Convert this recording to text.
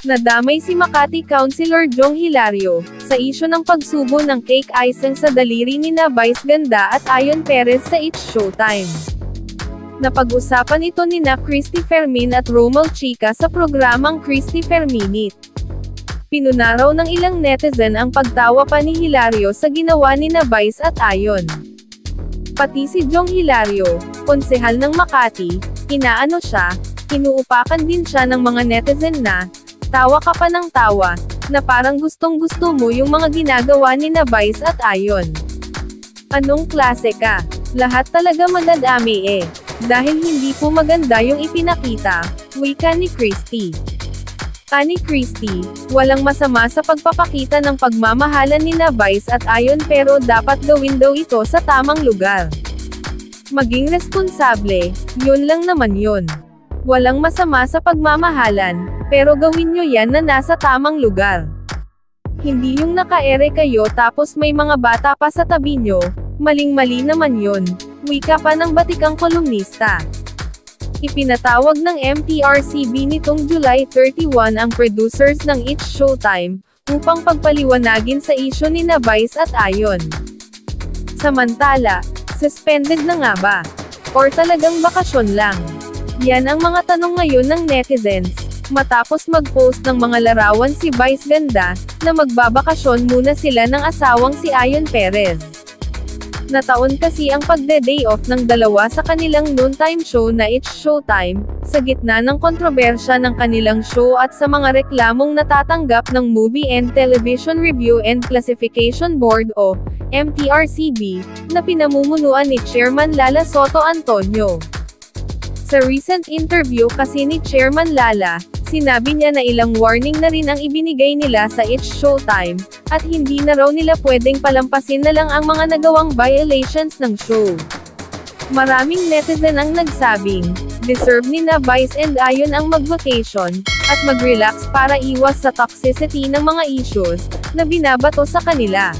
Nadamay si Makati Councilor Jong Hilario, sa isyu ng pagsubo ng cake icing sa daliri nina Vice Ganda at Ayon Perez sa It's Showtime. Napag-usapan ito nina Christy Fermin at Romel Chica sa programang Christy Ferminit. Pinunaraw ng ilang netizen ang pagtawa pa ni Hilario sa ginawa nina Vice at Ayon. Pati si Jong Hilario, konsehal ng Makati, inaano siya, inuupakan din siya ng mga netizen na, tawa ka pa ng tawa, na parang gustong-gusto mo yung mga ginagawa ni na Vice at Ayon. Anong klase ka? Lahat talaga madadami eh. Dahil hindi po maganda yung ipinakita, wika ni Christy. Ani Christy, walang masama sa pagpapakita ng pagmamahalan ni na Vice at Ayon pero dapat gawin daw ito sa tamang lugar. Maging responsable, yun lang naman yun. Walang masama sa pagmamahalan, pero gawin nyo yan na nasa tamang lugar. Hindi yung nakaere kayo tapos may mga bata pa sa tabi nyo, maling-mali naman yun, wika pa ng batikang kolumnista. Ipinatawag ng MTRCB nitong July 31 ang producers ng It's Showtime, upang pagpaliwanagin sa isyu ni na Vice at Ayon. Samantala, suspended na nga ba? Or talagang bakasyon lang? Yan ang mga tanong ngayon ng netizens, matapos mag-post ng mga larawan si Vice Ganda, na magbabakasyon muna sila ng asawang si Ayon Perez. Nataon kasi ang pagde-day off ng dalawa sa kanilang noontime show na It's Showtime, sa gitna ng kontrobersya ng kanilang show at sa mga reklamong natatanggap ng Movie and Television Review and Classification Board o MTRCB, na pinamumunuan ni Chairman Lala Soto Antonio. Sa recent interview kasi ni Chairman Lala, sinabi niya na ilang warning na rin ang ibinigay nila sa It's Showtime, at hindi na raw nila pwedeng palampasin na lang ang mga nagawang violations ng show. Maraming netizen ang nagsabing, deserve ni na Vice and Ayon ang mag-vacation, at mag-relax para iwas sa toxicity ng mga issues, na binabato sa kanila.